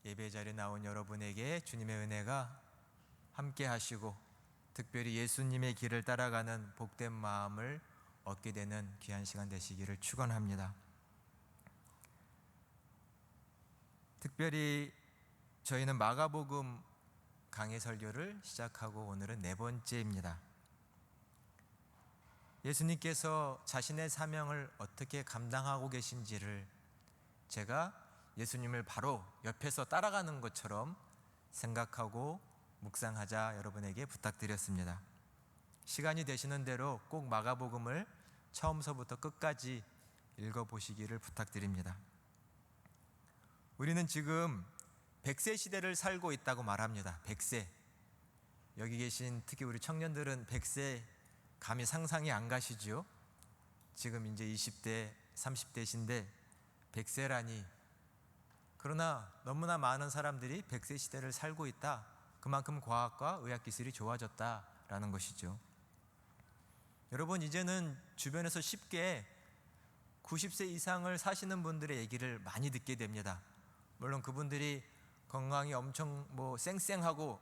예배 자리에 나온 여러분에게 주님의 은혜가 함께 하시고 특별히 예수님의 길을 따라가는 복된 마음을 얻게 되는 귀한 시간 되시기를 축원합니다. 특별히 저희는 마가복음 강해 설교를 시작하고 오늘은 네 번째입니다. 예수님께서 자신의 사명을 어떻게 감당하고 계신지를 제가 예수님을 바로 옆에서 따라가는 것처럼 생각하고 묵상하자 여러분에게 부탁드렸습니다. 시간이 되시는 대로 꼭 마가복음을 처음서부터 끝까지 읽어보시기를 부탁드립니다. 우리는 지금 100세 시대를 살고 있다고 말합니다. 100세. 여기 계신 특히 우리 청년들은 100세 감히 상상이 안 가시죠? 지금 이제 20대, 30대신데 100세라니. 그러나 너무나 많은 사람들이 100세 시대를 살고 있다. 그만큼 과학과 의학기술이 좋아졌다라는 것이죠. 여러분, 이제는 주변에서 쉽게 90세 이상을 사시는 분들의 얘기를 많이 듣게 됩니다. 물론 그분들이 건강이 엄청 쌩쌩하고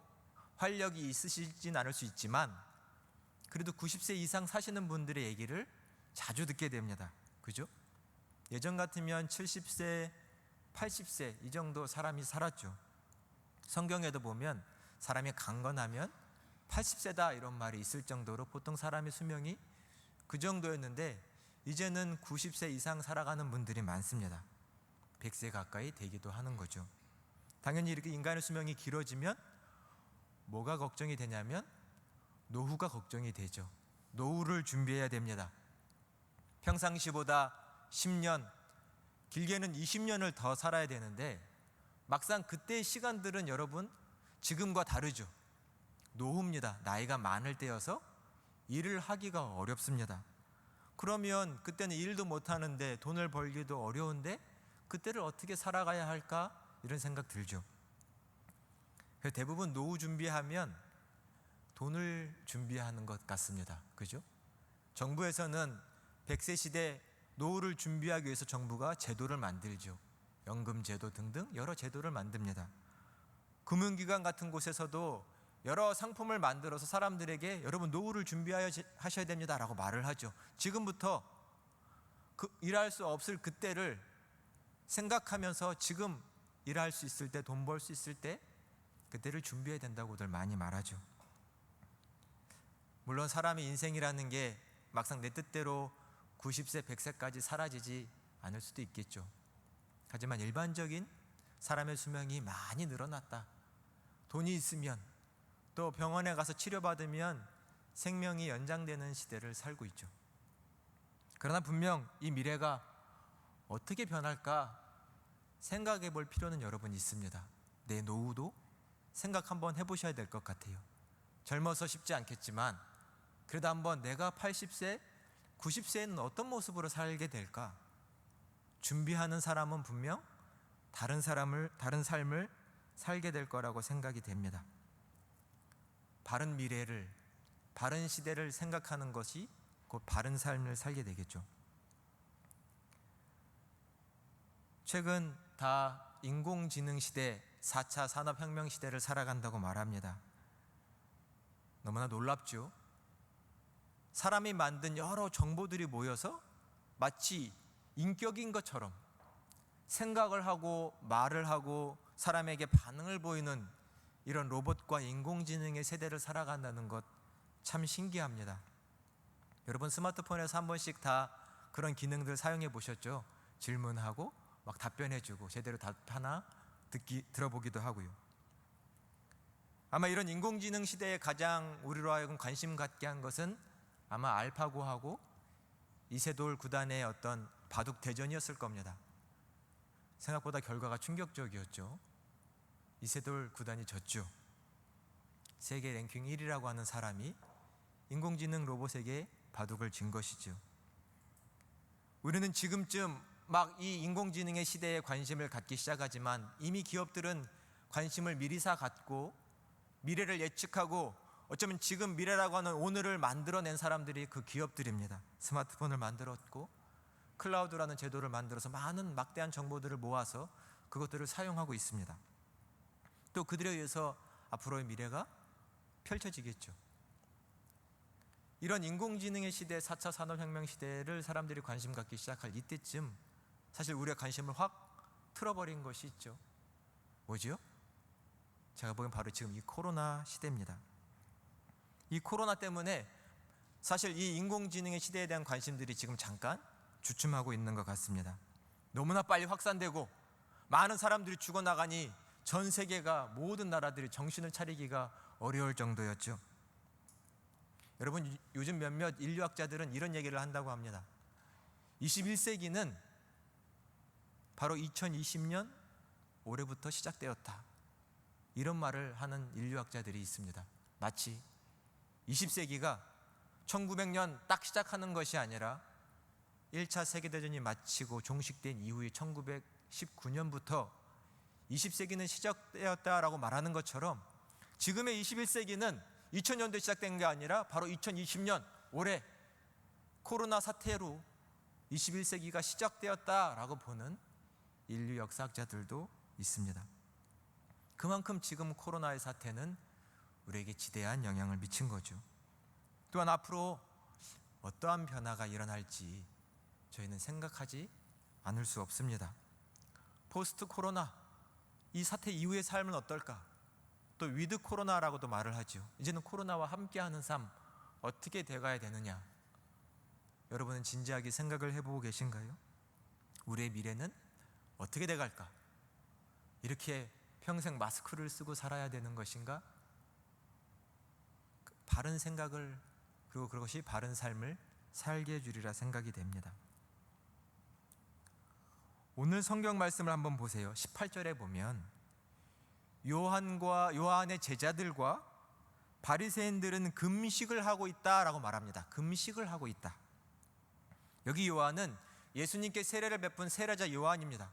활력이 있으시진 않을 수 있지만 그래도 90세 이상 사시는 분들의 얘기를 자주 듣게 됩니다. 그죠? 예전 같으면 70세, 80세 이 정도 사람이 살았죠. 성경에도 보면 사람이 강건하면 80세다 이런 말이 있을 정도로 보통 사람의 수명이 그 정도였는데 이제는 90세 이상 살아가는 분들이 많습니다. 100세 가까이 되기도 하는 거죠. 당연히 이렇게 인간의 수명이 길어지면 뭐가 걱정이 되냐면 노후가 걱정이 되죠. 노후를 준비해야 됩니다. 평상시보다 10년, 길게는 20년을 더 살아야 되는데 막상 그때의 시간들은 여러분 지금과 다르죠. 노후입니다. 나이가 많을 때여서 일을 하기가 어렵습니다. 그러면 그때는 일도 못하는데 돈을 벌기도 어려운데 그때를 어떻게 살아가야 할까? 이런 생각 들죠. 대부분 노후 준비하면 돈을 준비하는 것 같습니다. 그죠? 정부에서는 100세 시대 노후를 준비하기 위해서 정부가 제도를 만들죠. 연금제도 등등 여러 제도를 만듭니다. 금융기관 같은 곳에서도 여러 상품을 만들어서 사람들에게 여러분 노후를 준비하셔야 됩니다 라고 말을 하죠. 지금부터 일할 수 없을 그때를 생각하면서 지금 일할 수 있을 때, 돈 벌 수 있을 때 그때를 준비해야 된다고들 많이 말하죠. 물론 사람의 인생이라는 게 막상 내 뜻대로 90세, 100세까지 사라지지 않을 수도 있겠죠. 하지만 일반적인 사람의 수명이 많이 늘어났다. 돈이 있으면 또 병원에 가서 치료받으면 생명이 연장되는 시대를 살고 있죠. 그러나 분명 이 미래가 어떻게 변할까 생각해 볼 필요는 여러분 있습니다. 내 노후도 생각 한번 해보셔야 될 것 같아요. 젊어서 쉽지 않겠지만 그래도 한번 내가 80세, 90세에는 어떤 모습으로 살게 될까? 준비하는 사람은 분명 다른 삶을 살게 될 거라고 생각이 됩니다. 바른 미래를, 바른 시대를 생각하는 것이 곧 바른 삶을 살게 되겠죠. 최근 다 인공지능 시대, 4차 산업혁명 시대를 살아간다고 말합니다. 너무나 놀랍죠? 사람이 만든 여러 정보들이 모여서 마치 인격인 것처럼 생각을 하고 말을 하고 사람에게 반응을 보이는 이런 로봇과 인공지능의 세대를 살아간다는 것 참 신기합니다. 여러분 스마트폰에서 한 번씩 다 그런 기능들 사용해 보셨죠? 질문하고 막 답변해주고 제대로 답하나 들어보기도 하고요. 아마 이런 인공지능 시대에 가장 우리로 하여금 관심 갖게 한 것은 아마 알파고하고 이세돌 구단의 어떤 바둑 대전이었을 겁니다. 생각보다 결과가 충격적이었죠. 이세돌 구단이 졌죠. 세계 랭킹 1위라고 하는 사람이 인공지능 로봇에게 바둑을 진 것이죠. 우리는 지금쯤 막 이 인공지능의 시대에 관심을 갖기 시작하지만 이미 기업들은 관심을 미리 갖고 미래를 예측하고 어쩌면 지금 미래라고 하는 오늘을 만들어낸 사람들이 그 기업들입니다. 스마트폰을 만들었고 클라우드라는 제도를 만들어서 많은 막대한 정보들을 모아서 그것들을 사용하고 있습니다. 또 그들에 의해서 앞으로의 미래가 펼쳐지겠죠. 이런 인공지능의 시대, 4차 산업혁명 시대를 사람들이 관심 갖기 시작할 이때쯤 사실 우리의 관심을 확 틀어버린 것이 있죠. 뭐지요? 제가 보기엔 바로 지금 이 코로나 시대입니다. 이 코로나 때문에 사실 이 인공지능의 시대에 대한 관심들이 지금 잠깐 주춤하고 있는 것 같습니다. 너무나 빨리 확산되고 많은 사람들이 죽어나가니 전 세계가, 모든 나라들이 정신을 차리기가 어려울 정도였죠. 여러분, 요즘 몇몇 인류학자들은 이런 얘기를 한다고 합니다. 21세기는 바로 2020년 올해부터 시작되었다, 이런 말을 하는 인류학자들이 있습니다. 마치 20세기가 1900년 딱 시작하는 것이 아니라 1차 세계대전이 마치고 종식된 이후에 1919년부터 20세기는 시작되었다라고 말하는 것처럼 지금의 21세기는 2000년도에 시작된 게 아니라 바로 2020년 올해 코로나 사태로 21세기가 시작되었다라고 보는 인류 역사학자들도 있습니다. 그만큼 지금 코로나의 사태는 우리에게 지대한 영향을 미친 거죠. 또한 앞으로 어떠한 변화가 일어날지 저희는 생각하지 않을 수 없습니다. 포스트 코로나, 이 사태 이후의 삶은 어떨까? 또 위드 코로나라고도 말을 하죠. 이제는 코로나와 함께하는 삶 어떻게 돼가야 되느냐? 여러분은 진지하게 생각을 해보고 계신가요? 우리의 미래는 어떻게 돼갈까? 이렇게 평생 마스크를 쓰고 살아야 되는 것인가? 바른 생각을, 그리고 그것이 바른 삶을 살게 해주리라 생각이 됩니다. 오늘 성경 말씀을 한번 보세요. 18절에 보면 요한의 제자들과 바리새인들은 금식을 하고 있다라고 말합니다. 금식을 하고 있다. 여기 요한은 예수님께 세례를 베푼 세례자 요한입니다.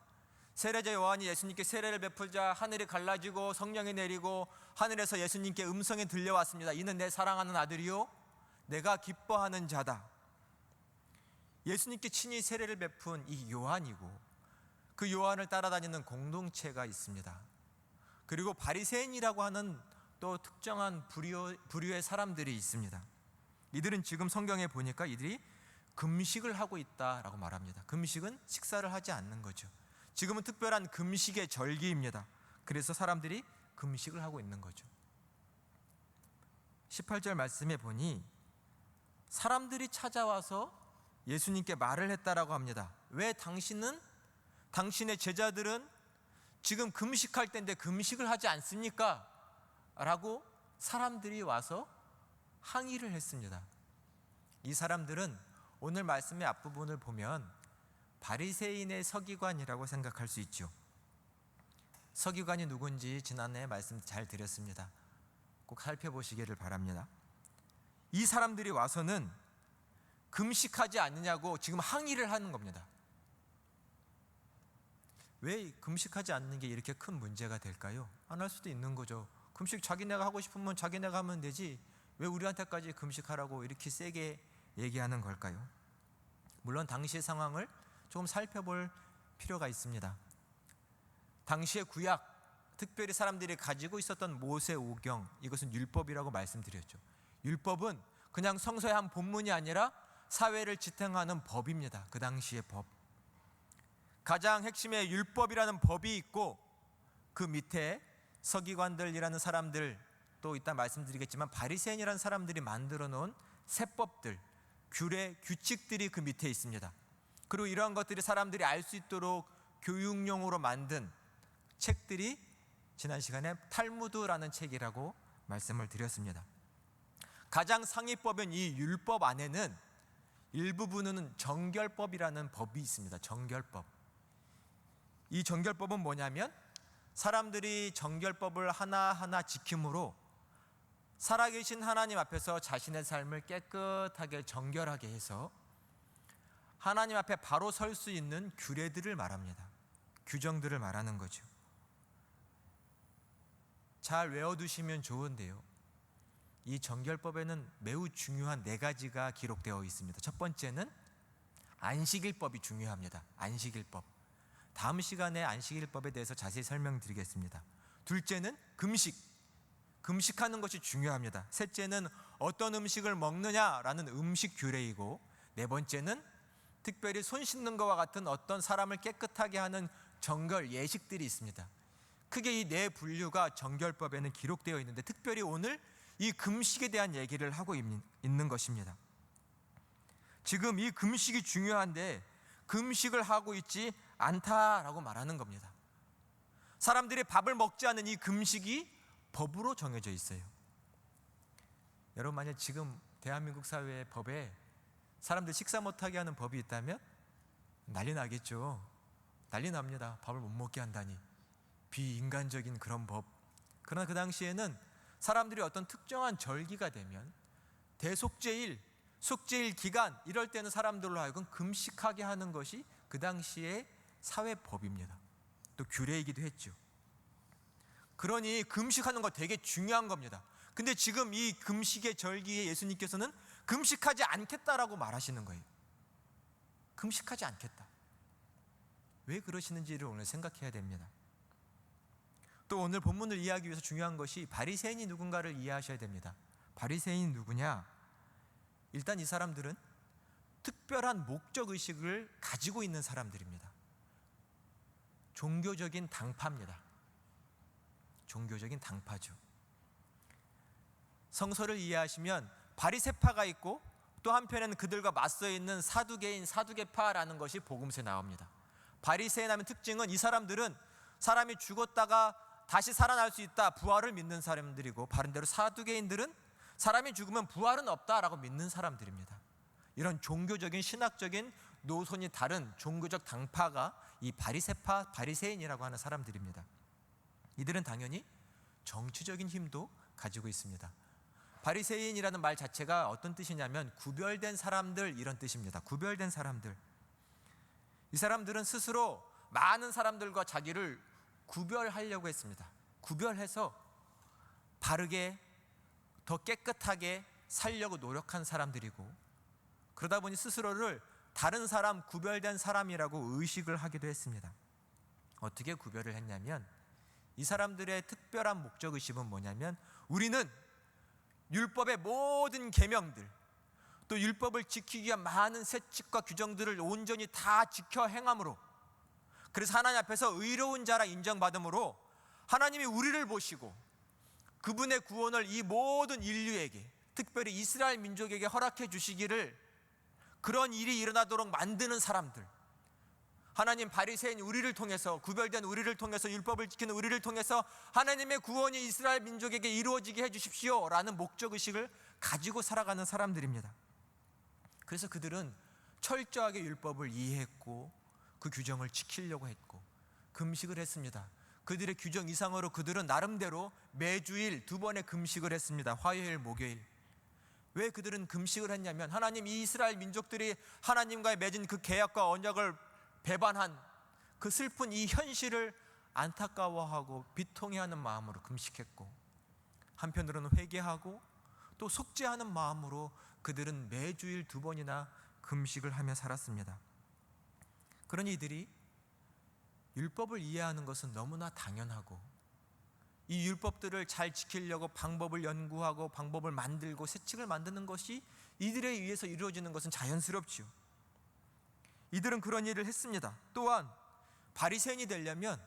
세례자 요한이 예수님께 세례를 베풀자 하늘이 갈라지고 성령이 내리고 하늘에서 예수님께 음성이 들려왔습니다. 이는 내 사랑하는 아들이요 내가 기뻐하는 자다. 예수님께 친히 세례를 베푼 이 요한이고 그 요한을 따라다니는 공동체가 있습니다. 그리고 바리새인이라고 하는 또 특정한 부류의 사람들이 있습니다. 이들은 지금 성경에 보니까 이들이 금식을 하고 있다라고 말합니다. 금식은 식사를 하지 않는 거죠. 지금은 특별한 금식의 절기입니다. 그래서 사람들이 금식을 하고 있는 거죠. 18절 말씀에 보니 사람들이 찾아와서 예수님께 말을 했다라고 합니다. 왜 당신의 제자들은 지금 금식할 때인데 금식을 하지 않습니까? 라고 사람들이 와서 항의를 했습니다. 이 사람들은 오늘 말씀의 앞부분을 보면 바리새인의 서기관이라고 생각할 수 있죠. 서기관이 누군지 지난해 말씀 잘 드렸습니다. 꼭 살펴보시기를 바랍니다. 이 사람들이 와서는 금식하지 않느냐고 지금 항의를 하는 겁니다. 왜 금식하지 않는 게 이렇게 큰 문제가 될까요? 안 할 수도 있는 거죠. 금식 자기네가 하고 싶으면 자기네가 하면 되지 왜 우리한테까지 금식하라고 이렇게 세게 얘기하는 걸까요? 물론 당시의 상황을 조금 살펴볼 필요가 있습니다. 당시의 구약, 특별히 사람들이 가지고 있었던 모세오경, 이것은 율법이라고 말씀드렸죠. 율법은 그냥 성서의 한 본문이 아니라 사회를 지탱하는 법입니다. 그 당시의 법. 가장 핵심의 율법이라는 법이 있고 그 밑에 서기관들이라는 사람들, 또 이따 말씀드리겠지만 바리새인이라는 사람들이 만들어 놓은 세법들, 규례, 규칙들이 그 밑에 있습니다. 그리고 이러한 것들이 사람들이 알 수 있도록 교육용으로 만든 책들이 지난 시간에 탈무드라는 책이라고 말씀을 드렸습니다. 가장 상위법인 이 율법 안에는 일부분은 정결법이라는 법이 있습니다. 정결법. 이 정결법은 뭐냐면 사람들이 정결법을 하나하나 지킴으로 살아계신 하나님 앞에서 자신의 삶을 깨끗하게 정결하게 해서 하나님 앞에 바로 설 수 있는 규례들을 말합니다. 규정들을 말하는 거죠. 잘 외워두시면 좋은데요, 이 정결법에는 매우 중요한 4가지가 기록되어 있습니다. 첫 번째는 안식일법이 중요합니다. 안식일법. 다음 시간에 안식일법에 대해서 자세히 설명드리겠습니다. 둘째는 금식하는 것이 중요합니다. 셋째는 어떤 음식을 먹느냐라는 음식 규례이고, 네 번째는 특별히 손 씻는 것과 같은 어떤 사람을 깨끗하게 하는 정결 예식들이 있습니다. 크게 이 네 분류가 정결법에는 기록되어 있는데, 특별히 오늘 이 금식에 대한 얘기를 하고 있는 것입니다. 지금 이 금식이 중요한데 금식을 하고 있지 않다라고 말하는 겁니다. 사람들이 밥을 먹지 않는 이 금식이 법으로 정해져 있어요. 여러분, 만약 지금 대한민국 사회의 법에 사람들 식사 못하게 하는 법이 있다면 난리 나겠죠. 난리 납니다. 밥을 못 먹게 한다니, 비인간적인 그런 법. 그러나 그 당시에는 사람들이 어떤 특정한 절기가 되면, 대속죄일, 속죄일 기간, 이럴 때는 사람들로 하여금 금식하게 하는 것이 그 당시의 사회법입니다. 또 규례이기도 했죠. 그러니 금식하는 거 되게 중요한 겁니다. 근데 지금 이 금식의 절기에 예수님께서는 금식하지 않겠다라고 말하시는 거예요. 금식하지 않겠다. 왜 그러시는지를 오늘 생각해야 됩니다. 또 오늘 본문을 이해하기 위해서 중요한 것이 바리새인이 누군가를 이해하셔야 됩니다. 바리새인이 누구냐? 일단 이 사람들은 특별한 목적의식을 가지고 있는 사람들입니다. 종교적인 당파입니다. 종교적인 당파죠. 성서를 이해하시면 바리새파가 있고, 또 한편에는 그들과 맞서 있는 사두개인, 사두개파라는 것이 복음서에 나옵니다. 바리새인 하면 특징은 이 사람들은 사람이 죽었다가 다시 살아날 수 있다, 부활을 믿는 사람들이고, 반대로 사두개인들은 사람이 죽으면 부활은 없다라고 믿는 사람들입니다. 이런 종교적인, 신학적인 노선이 다른 종교적 당파가 이 바리새파, 바리새인이라고 하는 사람들입니다. 이들은 당연히 정치적인 힘도 가지고 있습니다. 바리새인이라는 말 자체가 어떤 뜻이냐면 구별된 사람들, 이런 뜻입니다. 구별된 사람들. 이 사람들은 스스로 많은 사람들과 자기를 구별하려고 했습니다. 구별해서 바르게, 더 깨끗하게 살려고 노력한 사람들이고, 그러다 보니 스스로를 다른 사람, 구별된 사람이라고 의식을 하기도 했습니다. 어떻게 구별을 했냐면, 이 사람들의 특별한 목적의식은 뭐냐면, 우리는 율법의 모든 계명들, 또 율법을 지키기 위한 많은 세칙과 규정들을 온전히 다 지켜 행함으로, 그래서 하나님 앞에서 의로운 자라 인정받음으로 하나님이 우리를 보시고 그분의 구원을 이 모든 인류에게, 특별히 이스라엘 민족에게 허락해 주시기를, 그런 일이 일어나도록 만드는 사람들, 하나님, 바리새인 우리를 통해서, 구별된 우리를 통해서, 율법을 지키는 우리를 통해서 하나님의 구원이 이스라엘 민족에게 이루어지게 해주십시오 라는 목적의식을 가지고 살아가는 사람들입니다. 그래서 그들은 철저하게 율법을 이해했고 그 규정을 지키려고 했고 금식을 했습니다. 그들의 규정 이상으로 그들은 나름대로 매주일 2번의 금식을 했습니다. 화요일, 목요일. 왜 그들은 금식을 했냐면, 하나님, 이 이스라엘 민족들이 하나님과의 맺은 그 계약과 언약을 배반한 그 슬픈 이 현실을 안타까워하고 비통해하는 마음으로 금식했고, 한편으로는 회개하고 또 속죄하는 마음으로 그들은 매주일 2번이나 금식을 하며 살았습니다. 그러니 이들이 율법을 이해하는 것은 너무나 당연하고, 이 율법들을 잘 지키려고 방법을 연구하고 방법을 만들고 세칙을 만드는 것이 이들에 의해서 이루어지는 것은 자연스럽지요. 이들은 그런 일을 했습니다. 또한 바리새인이 되려면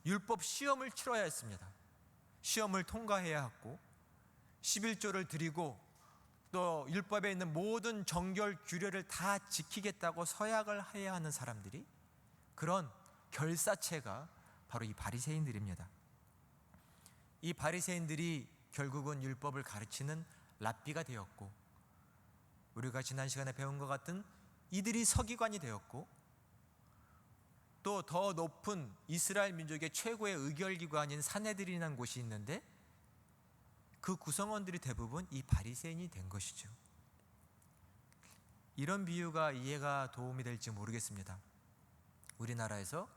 율법 시험을 치러야 했습니다. 시험을 통과해야 했고, 11조를 드리고 또 율법에 있는 모든 정결 규례를 다 지키겠다고 서약을 해야 하는 사람들이, 그런 결사체가 바로 이 바리새인들입니다. 이 바리새인들이 결국은 율법을 가르치는 랍비가 되었고, 우리가 지난 시간에 배운 것 같은 이들이 서기관이 되었고, 또 더 높은 이스라엘 민족의 최고의 의결기관인 산헤드린이라는 곳이 있는데, 그 구성원들이 대부분 이 바리새인이 된 것이죠. 이런 비유가 이해가 도움이 될지 모르겠습니다. 우리나라에서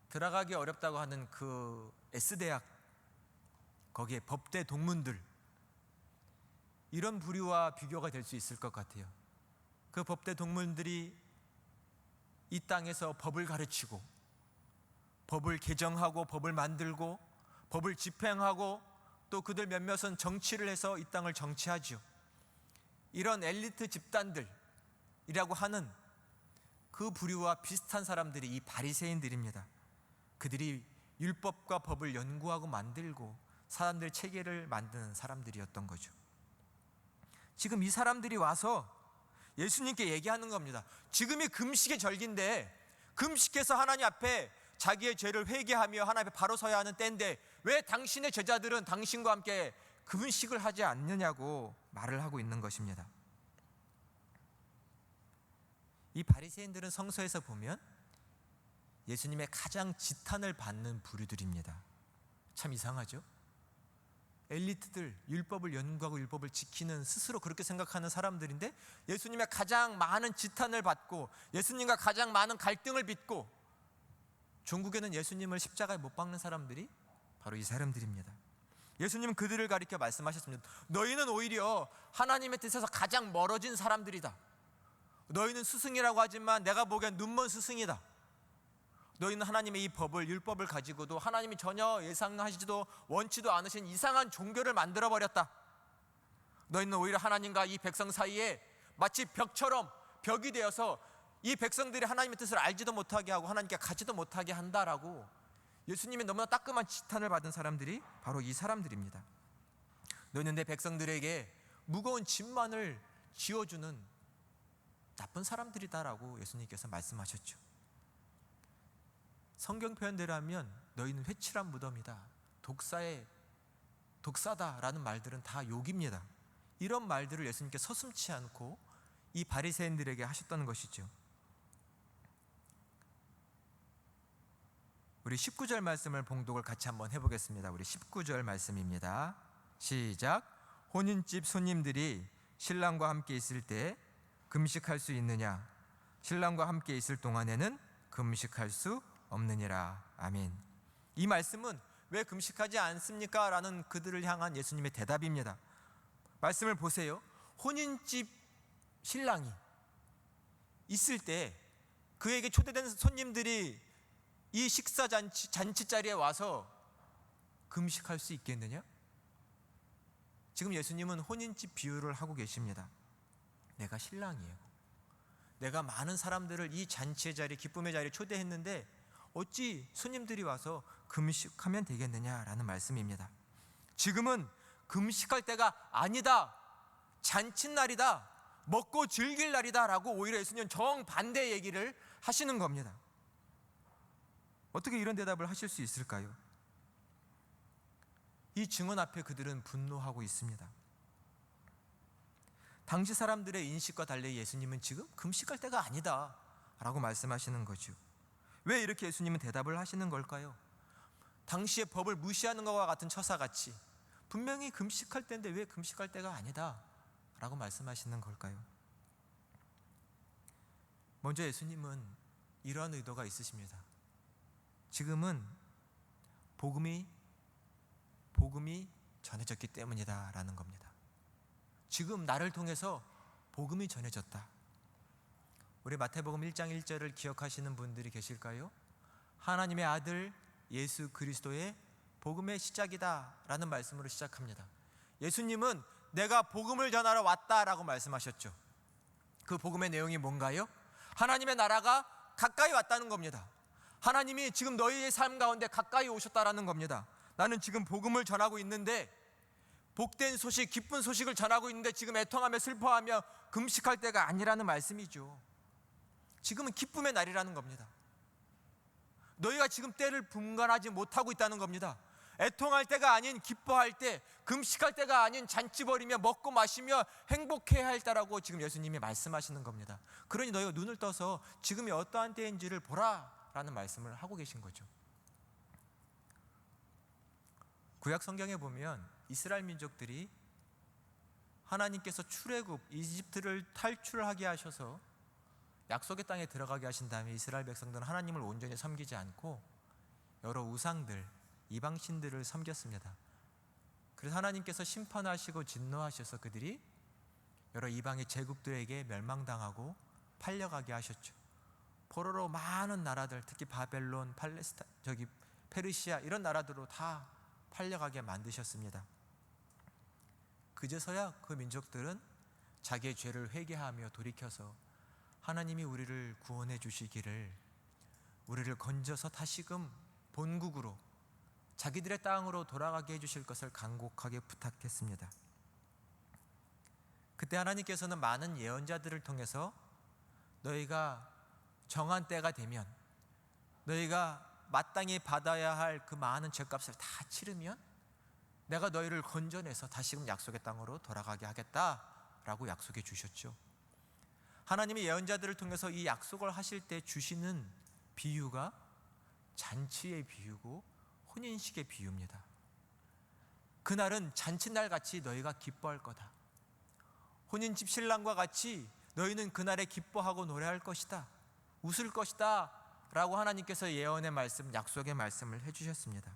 들어가기 어렵다고 하는 그 S대학, 거기에 법대 동문들, 이런 부류와 비교가 될 수 있을 것 같아요. 그 법대 동문들이 이 땅에서 법을 가르치고 법을 개정하고 법을 만들고 법을 집행하고 또 그들 몇몇은 정치를 해서 이 땅을 정치하죠. 이런 엘리트 집단들이라고 하는 그 부류와 비슷한 사람들이 이 바리새인들입니다. 그들이 율법과 법을 연구하고 만들고 사람들 체계를 만드는 사람들이었던 거죠. 지금 이 사람들이 와서 예수님께 얘기하는 겁니다. 지금이 금식의 절기인데, 금식해서 하나님 앞에 자기의 죄를 회개하며 하나님 앞에 바로 서야 하는 때인데 왜 당신의 제자들은 당신과 함께 금식을 하지 않느냐고 말을 하고 있는 것입니다. 이 바리새인들은 성서에서 보면 예수님의 가장 지탄을 받는 부류들입니다. 참 이상하죠? 엘리트들, 율법을 연구하고 율법을 지키는 스스로 그렇게 생각하는 사람들인데 예수님의 가장 많은 지탄을 받고 예수님과 가장 많은 갈등을 빚고 종국에는 예수님을 십자가에 못 박는 사람들이 바로 이 사람들입니다. 예수님은 그들을 가리켜 말씀하셨습니다. 너희는 오히려 하나님의 뜻에서 가장 멀어진 사람들이다. 너희는 스승이라고 하지만 내가 보기엔 눈먼 스승이다. 너희는 하나님의 이 법을, 율법을 가지고도 하나님이 전혀 예상하시지도 원치도 않으신 이상한 종교를 만들어버렸다. 너희는 오히려 하나님과 이 백성 사이에 마치 벽처럼 벽이 되어서 이 백성들이 하나님의 뜻을 알지도 못하게 하고 하나님께 가지도 못하게 한다라고 예수님이 너무나 따끔한 지탄을 받은 사람들이 바로 이 사람들입니다. 너희는 내 백성들에게 무거운 짐만을 지어주는 나쁜 사람들이다라고 예수님께서 말씀하셨죠. 성경 표현대로 하면 너희는 회칠한 무덤이다, 독사다라는 말들은 다 욕입니다. 이런 말들을 예수님께 서슴지 않고 이 바리새인들에게 하셨다는 것이죠. 우리 19절 말씀을 봉독을 같이 한번 해보겠습니다. 우리 19절 말씀입니다. 시작. 혼인집 손님들이 신랑과 함께 있을 때 금식할 수 있느냐? 신랑과 함께 있을 동안에는 금식할 수 없느니라. 아멘. 이 말씀은 왜 금식하지 않습니까? 라는 그들을 향한 예수님의 대답입니다. 말씀을 보세요. 혼인집 신랑이 있을 때 그에게 초대된 손님들이 이 식사 잔치 자리에 와서 금식할 수 있겠느냐? 지금 예수님은 혼인집 비유를 하고 계십니다. 내가 신랑이에요. 내가 많은 사람들을 이 잔치의 자리, 기쁨의 자리에 초대했는데 어찌 손님들이 와서 금식하면 되겠느냐라는 말씀입니다. 지금은 금식할 때가 아니다, 잔칫날이다, 먹고 즐길 날이다 라고 오히려 예수님은 정반대 얘기를 하시는 겁니다. 어떻게 이런 대답을 하실 수 있을까요? 이 증언 앞에 그들은 분노하고 있습니다. 당시 사람들의 인식과 달리 예수님은 지금 금식할 때가 아니다 라고 말씀하시는 거죠. 왜 이렇게 예수님은 대답을 하시는 걸까요? 당시의 법을 무시하는 것과 같은 처사같이 분명히 금식할 때인데 왜 금식할 때가 아니다 라고 말씀하시는 걸까요? 먼저 예수님은 이러한 의도가 있으십니다. 지금은 복음이 전해졌기 때문이다 라는 겁니다. 지금 나를 통해서 복음이 전해졌다. 우리 마태복음 1장 1절을 기억하시는 분들이 계실까요? 하나님의 아들 예수 그리스도의 복음의 시작이다 라는 말씀으로 시작합니다. 예수님은 내가 복음을 전하러 왔다라고 말씀하셨죠. 그 복음의 내용이 뭔가요? 하나님의 나라가 가까이 왔다는 겁니다. 하나님이 지금 너희의 삶 가운데 가까이 오셨다라는 겁니다. 나는 지금 복음을 전하고 있는데, 복된 소식, 기쁜 소식을 전하고 있는데 지금 애통하며 슬퍼하며 금식할 때가 아니라는 말씀이죠. 지금은 기쁨의 날이라는 겁니다. 너희가 지금 때를 분간하지 못하고 있다는 겁니다. 애통할 때가 아닌 기뻐할 때, 금식할 때가 아닌 잔치 벌이며 먹고 마시며 행복해야 할 때라고 지금 예수님이 말씀하시는 겁니다. 그러니 너희가 눈을 떠서 지금이 어떠한 때인지를 보라 라는 말씀을 하고 계신 거죠. 구약 성경에 보면 이스라엘 민족들이 하나님께서 출애굽, 이집트를 탈출하게 하셔서 약속의 땅에 들어가게 하신 다음에 이스라엘 백성들은 하나님을 온전히 섬기지 않고 여러 우상들, 이방신들을 섬겼습니다. 그래서 하나님께서 심판하시고 진노하셔서 그들이 여러 이방의 제국들에게 멸망당하고 팔려가게 하셨죠. 포로로 많은 나라들, 특히 바벨론, 페르시아 이런 나라들로 다 팔려가게 만드셨습니다. 그제서야 그 민족들은 자기의 죄를 회개하며 돌이켜서 하나님이 우리를 구원해 주시기를, 우리를 건져서 다시금 본국으로, 자기들의 땅으로 돌아가게 해주실 것을 간곡하게 부탁했습니다. 그때 하나님께서는 많은 예언자들을 통해서 너희가 정한 때가 되면, 너희가 마땅히 받아야 할 그 많은 죄값을 다 치르면 내가 너희를 건져내서 다시금 약속의 땅으로 돌아가게 하겠다라고 약속해 주셨죠. 하나님이 예언자들을 통해서 이 약속을 하실 때 주시는 비유가 잔치의 비유고 혼인식의 비유입니다. 그날은 잔치날 같이 너희가 기뻐할 거다. 혼인집 신랑과 같이 너희는 그날에 기뻐하고 노래할 것이다, 웃을 것이다 라고 하나님께서 예언의 말씀, 약속의 말씀을 해주셨습니다.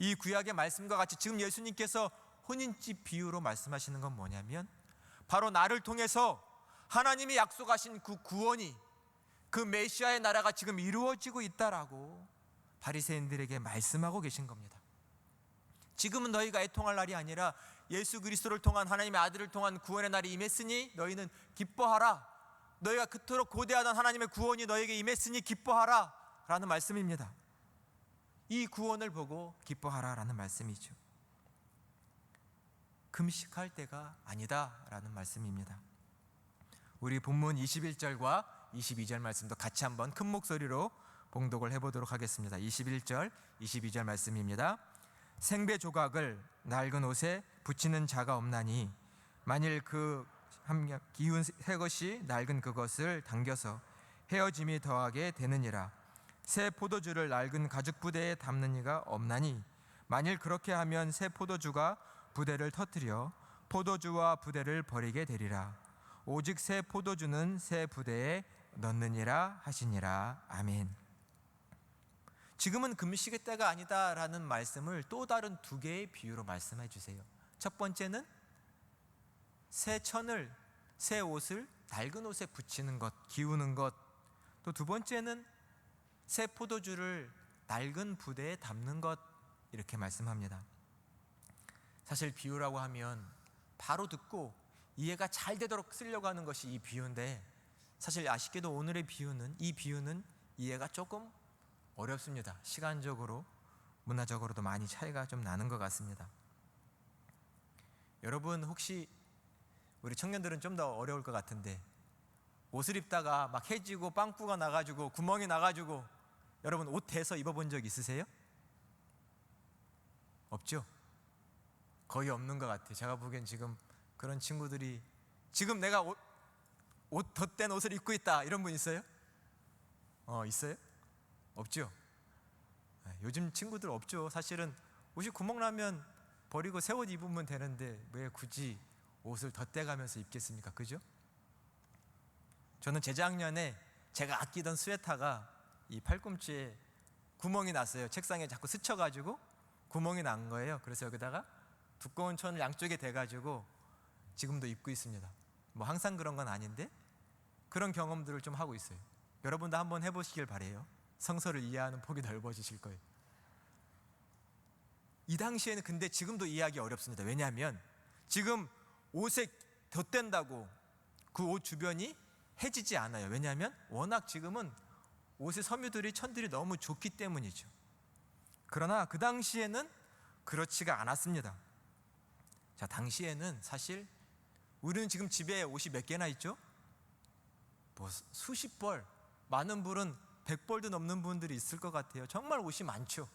이 구약의 말씀과 같이 지금 예수님께서 혼인집 비유로 말씀하시는 건 뭐냐면, 바로 나를 통해서 하나님이 약속하신 그 구원이, 그 메시아의 나라가 지금 이루어지고 있다라고 바리새인들에게 말씀하고 계신 겁니다. 지금은 너희가 애통할 날이 아니라 예수 그리스도를 통한, 하나님의 아들을 통한 구원의 날이 임했으니 너희는 기뻐하라. 너희가 그토록 고대하던 하나님의 구원이 너에게 임했으니 기뻐하라 라는 말씀입니다. 이 구원을 보고 기뻐하라 라는 말씀이죠. 금식할 때가 아니다 라는 말씀입니다. 우리 본문 21절과 22절 말씀도 같이 한번 큰 목소리로 봉독을 해보도록 하겠습니다. 21절, 22절 말씀입니다. 생배 조각을 낡은 옷에 붙이는 자가 없나니 만일 그 기운 새 것이 낡은 그것을 당겨서 헤어짐이 더하게 되느니라. 새 포도주를 낡은 가죽 부대에 담는 이가 없나니 만일 그렇게 하면 새 포도주가 부대를 터뜨려 포도주와 부대를 버리게 되리라. 오직 새 포도주는 새 부대에 넣느니라 하시니라. 아멘. 지금은 금식의 때가 아니다라는 말씀을 또 다른 두 개의 비유로 말씀해 주세요. 첫 번째는 새 천을, 새 옷을 낡은 옷에 붙이는 것, 기우는 것. 또 두 번째는 새 포도주를 낡은 부대에 담는 것, 이렇게 말씀합니다. 사실 비유라고 하면 바로 듣고 이해가 잘 되도록 쓰려고 하는 것이 이 비유인데, 사실 아쉽게도 오늘의 비유는, 이 비유는 이해가 조금 어렵습니다. 시간적으로, 문화적으로도 많이 차이가 좀 나는 것 같습니다. 여러분, 혹시 우리 청년들은 좀 더 어려울 것 같은데, 옷을 입다가 막 해지고 빵꾸가 나가지고 구멍이 나가지고 여러분 옷 대서 입어본 적 있으세요? 없죠? 거의 없는 것 같아요. 제가 보기엔 지금 그런 친구들이, 지금 내가 옷 덧댄 옷을 입고 있다 이런 분 있어요? 있어요? 없죠? 요즘 친구들 없죠. 사실은 옷이 구멍 나면 버리고 새 옷 입으면 되는데 왜 굳이 옷을 덧대가면서 입겠습니까? 그죠? 저는 재작년에 제가 아끼던 스웨터가 이 팔꿈치에 구멍이 났어요. 책상에 자꾸 스쳐가지고 구멍이 난 거예요. 그래서 여기다가 두꺼운 천을 양쪽에 대가지고 지금도 입고 있습니다. 뭐 항상 그런 건 아닌데 그런 경험들을 좀 하고 있어요. 여러분도 한번 해보시길 바래요. 성서를 이해하는 폭이 넓어지실 거예요. 이 당시에는, 근데 지금도 이해하기 어렵습니다. 왜냐하면 지금 옷에 덧댄다고 그 옷 주변이 해지지 않아요. 왜냐하면 워낙 지금은 옷의 섬유들이, 천들이 너무 좋기 때문이죠. 그러나 그 당시에는 그렇지가 않았습니다. 자, 당시에는 사실 우리는 지금 집에 옷이 몇 개나 있죠? 뭐 수십 벌, 많은 분은 100벌도 넘는 분들이 있을 것 같아요. 정말 옷이 많죠.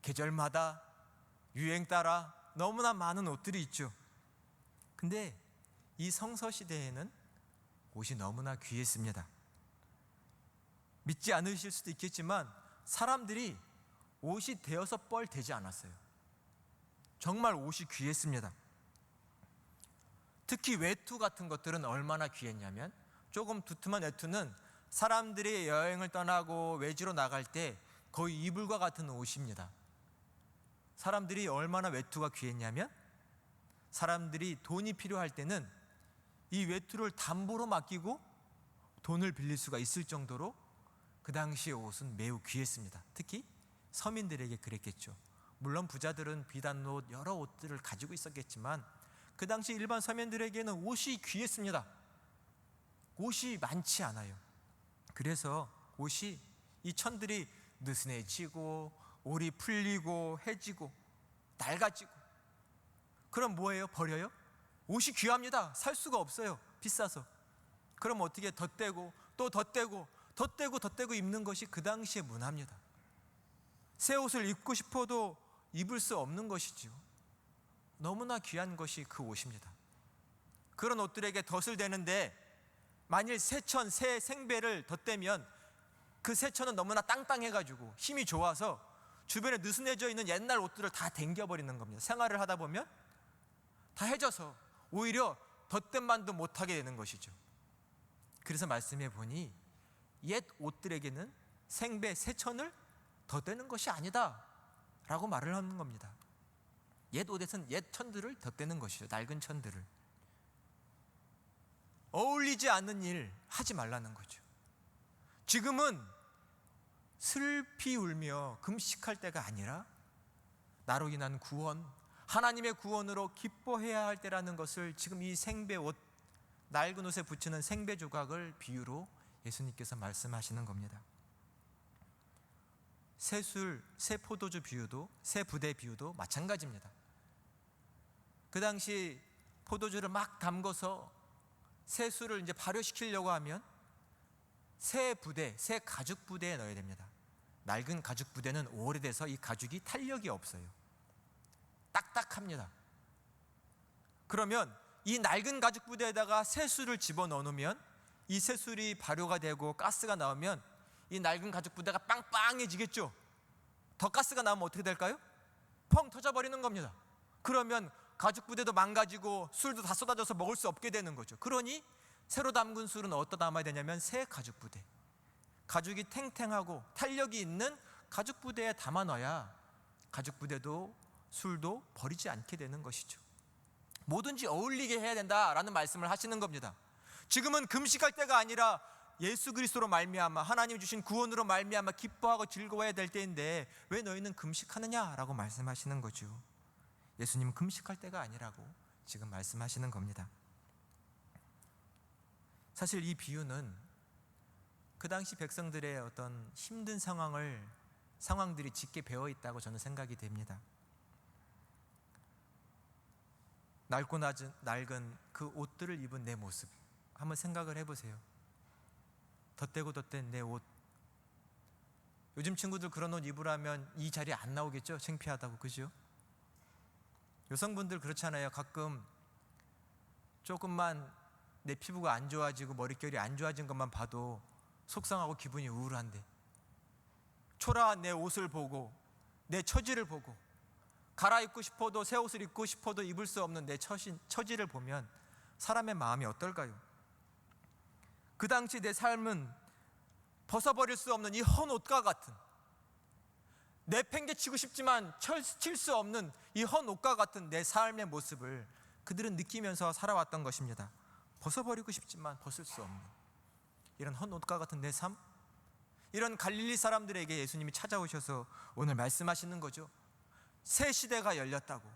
계절마다 유행 따라 너무나 많은 옷들이 있죠. 근데 이 성서 시대에는 옷이 너무나 귀했습니다. 믿지 않으실 수도 있겠지만 사람들이 옷이 대여섯 벌 되지 않았어요. 정말 옷이 귀했습니다. 특히 외투 같은 것들은 얼마나 귀했냐면, 조금 두툼한 외투는 사람들이 여행을 떠나고 외지로 나갈 때 거의 이불과 같은 옷입니다. 사람들이 얼마나 외투가 귀했냐면, 사람들이 돈이 필요할 때는 이 외투를 담보로 맡기고 돈을 빌릴 수가 있을 정도로 그 당시의 옷은 매우 귀했습니다. 특히 서민들에게 그랬겠죠. 물론 부자들은 비단 옷, 여러 옷들을 가지고 있었겠지만 그 당시 일반 서민들에게는 옷이 귀했습니다. 옷이 많지 않아요. 그래서 옷이, 이 천들이 느슨해지고 올이 풀리고 해지고 낡아지고, 그럼 뭐예요? 버려요? 옷이 귀합니다. 살 수가 없어요. 비싸서. 그럼 어떻게 덧대고 또 덧대고 덧대고 덧대고 입는 것이 그 당시의 문화입니다. 새 옷을 입고 싶어도 입을 수 없는 것이지요. 너무나 귀한 것이 그 옷입니다. 그런 옷들에게 덧을 대는데 만일 새천, 새 생배를 덧대면 그 새천은 너무나 땅땅해가지고 힘이 좋아서 주변에 느슨해져 있는 옛날 옷들을 다 댕겨버리는 겁니다. 생활을 하다 보면 다 해져서 오히려 덧댄만도 못하게 되는 것이죠. 그래서 말씀해 보니 옛 옷들에게는 생배, 새천을 덧대는 것이 아니다 라고 말을 하는 겁니다. 옛 옷에서는 옛 천들을 덧대는 것이죠. 낡은 천들을. 어울리지 않는 일 하지 말라는 거죠. 지금은 슬피 울며 금식할 때가 아니라 나로 인한 구원, 하나님의 구원으로 기뻐해야 할 때라는 것을 지금 이 생배 옷, 낡은 옷에 붙이는 생배 조각을 비유로 예수님께서 말씀하시는 겁니다. 새 술, 새 포도주 비유도, 새 부대 비유도 마찬가지입니다. 그 당시 포도주를 막 담궈서 새 술을 이제 발효시키려고 하면 새 부대, 새 가죽 부대에 넣어야 됩니다. 낡은 가죽 부대는 오래돼서 이 가죽이 탄력이 없어요. 딱딱합니다. 그러면 이 낡은 가죽 부대에다가 새 술을 집어넣으면 이 새 술이 발효가 되고 가스가 나오면 이 낡은 가죽 부대가 빵빵해지겠죠. 더 가스가 나오면 어떻게 될까요? 펑 터져버리는 겁니다. 그러면 가죽 부대도 망가지고 술도 다 쏟아져서 먹을 수 없게 되는 거죠. 그러니 새로 담근 술은 어디다 담아야 되냐면 새 가죽 부대, 가죽이 탱탱하고 탄력이 있는 가죽 부대에 담아 넣어야 가죽 부대도 술도 버리지 않게 되는 것이죠. 뭐든지 어울리게 해야 된다라는 말씀을 하시는 겁니다. 지금은 금식할 때가 아니라 예수 그리스도로 말미암아 하나님 주신 구원으로 말미암아 기뻐하고 즐거워야 될 때인데 왜 너희는 금식하느냐라고 말씀하시는 거죠. 예수님은 금식할 때가 아니라고 지금 말씀하시는 겁니다. 사실 이 비유는 그 당시 백성들의 어떤 힘든 상황들이 짙게 배어 있다고 저는 생각이 됩니다. 낡고 낡은 그 옷들을 입은 내 모습 한번 생각을 해보세요. 덧대고 덧댄 내 옷. 요즘 친구들 그런 옷 입으라면 이 자리에 안 나오겠죠? 창피하다고, 그죠? 여성분들 그렇잖아요. 가끔 조금만 내 피부가 안 좋아지고 머릿결이 안 좋아진 것만 봐도 속상하고 기분이 우울한데, 초라한 내 옷을 보고 내 처지를 보고 갈아입고 싶어도 새 옷을 입고 싶어도 입을 수 없는 내 처지를 보면 사람의 마음이 어떨까요? 그 당시 내 삶은 벗어버릴 수 없는 이 헌 옷과 같은, 내팽개치고 싶지만 칠 수 없는 이 헌 옷과 같은 내 삶의 모습을 그들은 느끼면서 살아왔던 것입니다. 벗어버리고 싶지만 벗을 수 없는 이런 헌 옷과 같은 내 삶, 이런 갈릴리 사람들에게 예수님이 찾아오셔서 오늘 말씀하시는 거죠. 새 시대가 열렸다고,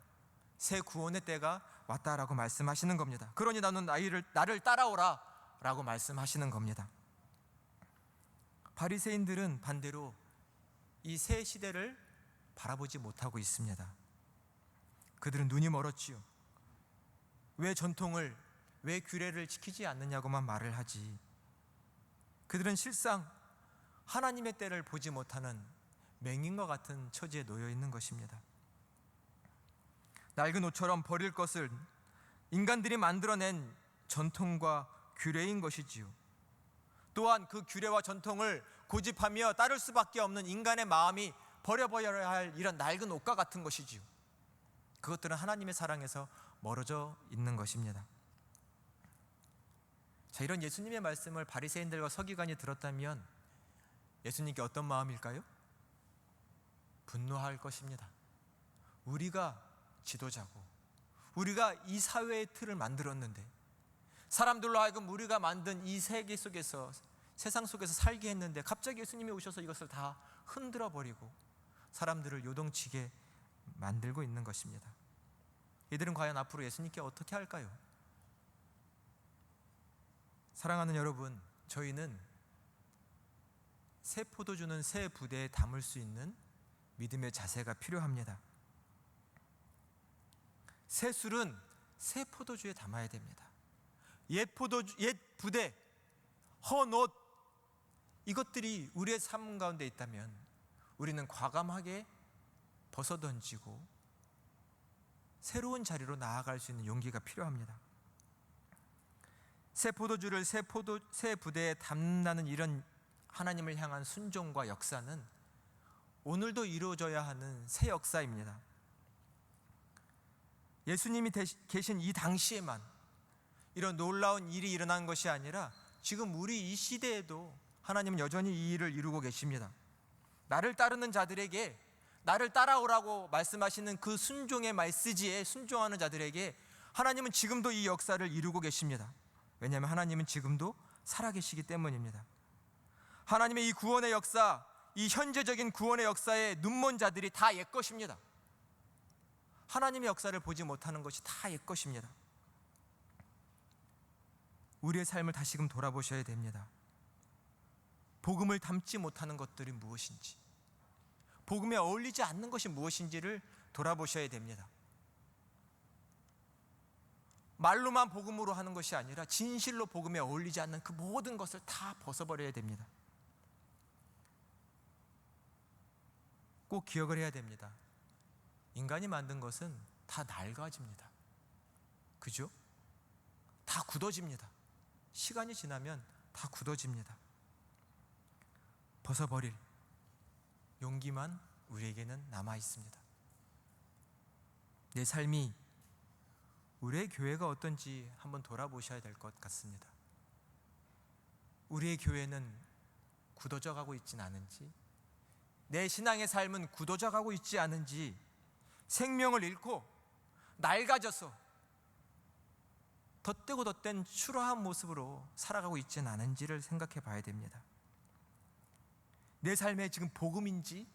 새 구원의 때가 왔다라고 말씀하시는 겁니다. 그러니 너는 나를 따라오라 라고 말씀하시는 겁니다. 바리새인들은 반대로 이 새 시대를 바라보지 못하고 있습니다. 그들은 눈이 멀었지요. 왜 전통을, 왜 규례를 지키지 않느냐고만 말을 하지. 그들은 실상 하나님의 때를 보지 못하는 맹인과 같은 처지에 놓여 있는 것입니다. 낡은 옷처럼 버릴 것을 인간들이 만들어낸 전통과 규례인 것이지요. 또한 그 규례와 전통을 고집하며 따를 수밖에 없는 인간의 마음이 버려버려야 할 이런 낡은 옷과 같은 것이지요. 그것들은 하나님의 사랑에서 멀어져 있는 것입니다. 자, 이런 예수님의 말씀을 바리새인들과 서기관이 들었다면 예수님께 어떤 마음일까요? 분노할 것입니다. 우리가 지도자고 우리가 이 사회의 틀을 만들었는데, 사람들로 하여금 우리가 만든 이 세계 속에서, 세상 속에서 살게 했는데 갑자기 예수님이 오셔서 이것을 다 흔들어 버리고 사람들을 요동치게 만들고 있는 것입니다. 이들은 과연 앞으로 예수님께 어떻게 할까요? 사랑하는 여러분, 저희는 새 포도주는 새 부대에 담을 수 있는 믿음의 자세가 필요합니다. 새 술은 새 포도주에 담아야 됩니다. 옛 부대, 헌 옷, 이것들이 우리의 삶 가운데 있다면 우리는 과감하게 벗어던지고 새로운 자리로 나아갈 수 있는 용기가 필요합니다. 새 포도주를 새 부대에 담는다는 이런 하나님을 향한 순종과 역사는 오늘도 이루어져야 하는 새 역사입니다. 예수님이 계신 이 당시에만 이런 놀라운 일이 일어난 것이 아니라 지금 우리 이 시대에도 하나님은 여전히 이 일을 이루고 계십니다. 나를 따르는 자들에게, 나를 따라오라고 말씀하시는 그 순종의 메시지에 순종하는 자들에게 하나님은 지금도 이 역사를 이루고 계십니다. 왜냐하면 하나님은 지금도 살아계시기 때문입니다. 하나님의 이 구원의 역사, 이 현재적인 구원의 역사에 눈먼 자들이 다 옛 것입니다. 하나님의 역사를 보지 못하는 것이 다 옛 것입니다. 우리의 삶을 다시금 돌아보셔야 됩니다. 복음을 담지 못하는 것들이 무엇인지, 복음에 어울리지 않는 것이 무엇인지를 돌아보셔야 됩니다. 말로만 복음으로 하는 것이 아니라 진실로 복음에 어울리지 않는 그 모든 것을 다 벗어버려야 됩니다. 꼭 기억을 해야 됩니다. 인간이 만든 것은 다 낡아집니다. 그죠? 다 굳어집니다. 시간이 지나면 다 굳어집니다. 벗어버릴 용기만 우리에게는 남아 있습니다. 내 삶이, 우리의 교회가 어떤지 한번 돌아보셔야 될 것 같습니다. 우리의 교회는 굳어져 가고 있진 않은지, 내 신앙의 삶은 굳어져 가고 있지 않은지, 생명을 잃고 낡아져서 덧되고 덧된 추러한 모습으로 살아가고 있지는 않은지를 생각해 봐야 됩니다. 내 삶에 지금 복음인지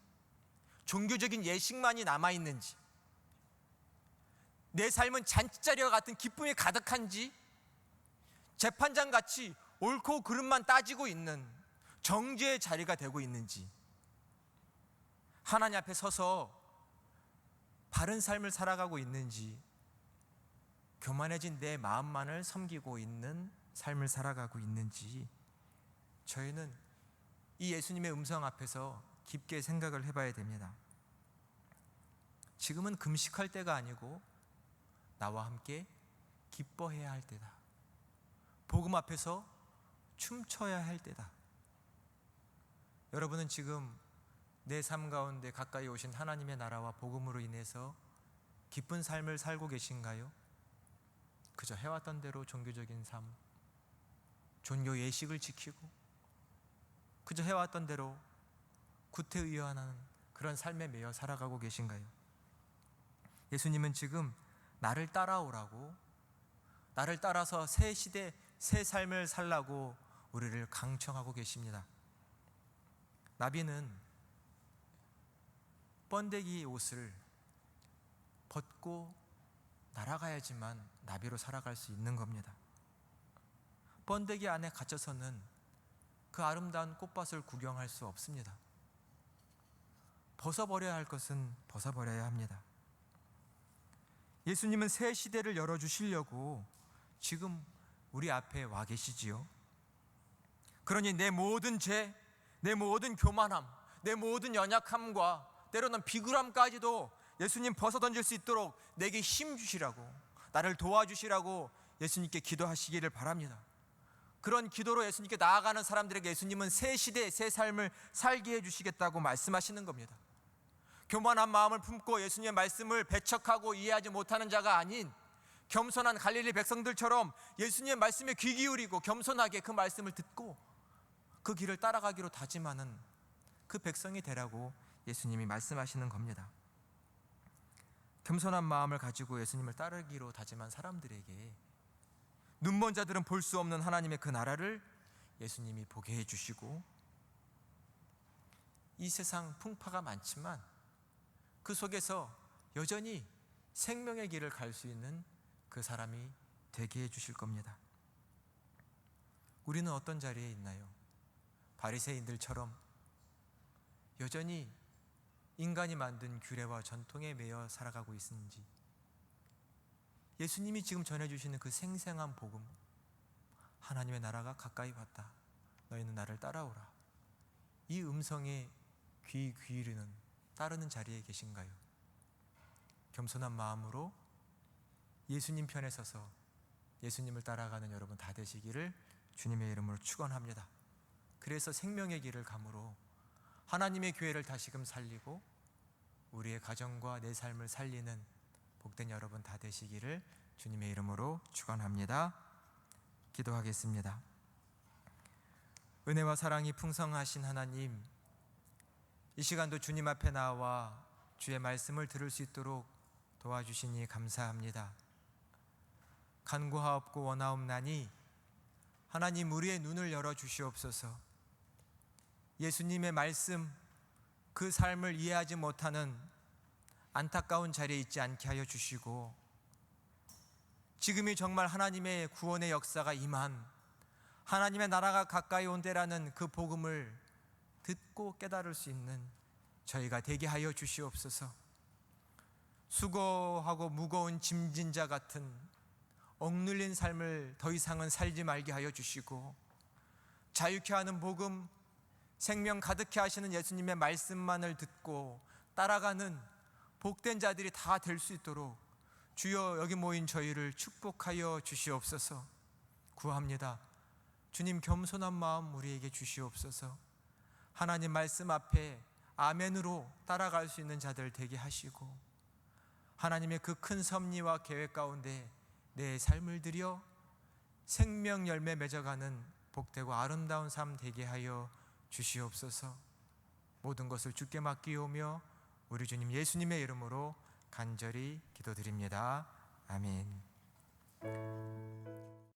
종교적인 예식만이 남아있는지, 내 삶은 잔치자리와 같은 기쁨이 가득한지, 재판장같이 옳고 그름만 따지고 있는 정죄의 자리가 되고 있는지, 하나님 앞에 서서 바른 삶을 살아가고 있는지, 교만해진 내 마음만을 섬기고 있는 삶을 살아가고 있는지, 저희는 이 예수님의 음성 앞에서 깊게 생각을 해봐야 됩니다. 지금은 금식할 때가 아니고 나와 함께 기뻐해야 할 때다. 복음 앞에서 춤춰야 할 때다. 여러분은 지금 내 삶 가운데 가까이 오신 하나님의 나라와 복음으로 인해서 기쁜 삶을 살고 계신가요? 그저 해왔던 대로 종교적인 삶, 종교 예식을 지키고 그저 해왔던 대로 구태의연하는 그런 삶에 매여 살아가고 계신가요? 예수님은 지금 나를 따라오라고, 나를 따라서 새 시대, 새 삶을 살라고 우리를 강청하고 계십니다. 나비는 번데기 옷을 벗고 날아가야지만 나비로 살아갈 수 있는 겁니다. 번데기 안에 갇혀서는 그 아름다운 꽃밭을 구경할 수 없습니다. 벗어버려야 할 것은 벗어버려야 합니다. 예수님은 새 시대를 열어주시려고 지금 우리 앞에 와 계시지요. 그러니 내 모든 죄, 내 모든 교만함, 내 모든 연약함과 때로는 비굴함까지도 예수님 벗어던질 수 있도록 내게 힘 주시라고, 나를 도와주시라고 예수님께 기도하시기를 바랍니다. 그런 기도로 예수님께 나아가는 사람들에게 예수님은 새 시대, 새 삶을 살게 해주시겠다고 말씀하시는 겁니다. 교만한 마음을 품고 예수님의 말씀을 배척하고 이해하지 못하는 자가 아닌 겸손한 갈릴리 백성들처럼 예수님의 말씀에 귀 기울이고 겸손하게 그 말씀을 듣고 그 길을 따라가기로 다짐하는 그 백성이 되라고 예수님이 말씀하시는 겁니다. 겸손한 마음을 가지고 예수님을 따르기로 다짐한 사람들에게 눈먼 자들은 볼 수 없는 하나님의 그 나라를 예수님이 보게 해주시고, 이 세상 풍파가 많지만 그 속에서 여전히 생명의 길을 갈 수 있는 그 사람이 되게 해주실 겁니다. 우리는 어떤 자리에 있나요? 바리새인들처럼 여전히 인간이 만든 규례와 전통에 매여 살아가고 있는지, 예수님이 지금 전해주시는 그 생생한 복음, 하나님의 나라가 가까이 왔다, 너희는 나를 따라오라, 이 음성에 귀 기울이는, 따르는 자리에 계신가요? 겸손한 마음으로 예수님 편에 서서 예수님을 따라가는 여러분 다 되시기를 주님의 이름으로 축원합니다. 그래서 생명의 길을 감으로 하나님의 교회를 다시금 살리고 우리의 가정과 내 삶을 살리는 복된 여러분 다 되시기를 주님의 이름으로 축원합니다. 기도하겠습니다. 은혜와 사랑이 풍성하신 하나님, 이 시간도 주님 앞에 나와 주의 말씀을 들을 수 있도록 도와주시니 감사합니다. 간구하옵고 원하옵나니 하나님, 우리의 눈을 열어주시옵소서. 예수님의 말씀, 그 삶을 이해하지 못하는 안타까운 자리에 있지 않게 하여 주시고, 지금이 정말 하나님의 구원의 역사가 임한, 하나님의 나라가 가까이 온 때라는 그 복음을 듣고 깨달을 수 있는 저희가 되게 하여 주시옵소서. 수고하고 무거운 짐진 자 같은 억눌린 삶을 더 이상은 살지 말게 하여 주시고, 자유케 하는 복음, 생명 가득케 하시는 예수님의 말씀만을 듣고 따라가는 복된 자들이 다 될 수 있도록 주여, 여기 모인 저희를 축복하여 주시옵소서. 구합니다. 주님, 겸손한 마음 우리에게 주시옵소서. 하나님 말씀 앞에 아멘으로 따라갈 수 있는 자들 되게 하시고, 하나님의 그 큰 섭리와 계획 가운데 내 삶을 들여 생명 열매 맺어가는 복되고 아름다운 삶 되게 하여 주시옵소서. 모든 것을 주께 맡기오며 우리 주님 예수님의 이름으로 간절히 기도드립니다. 아멘.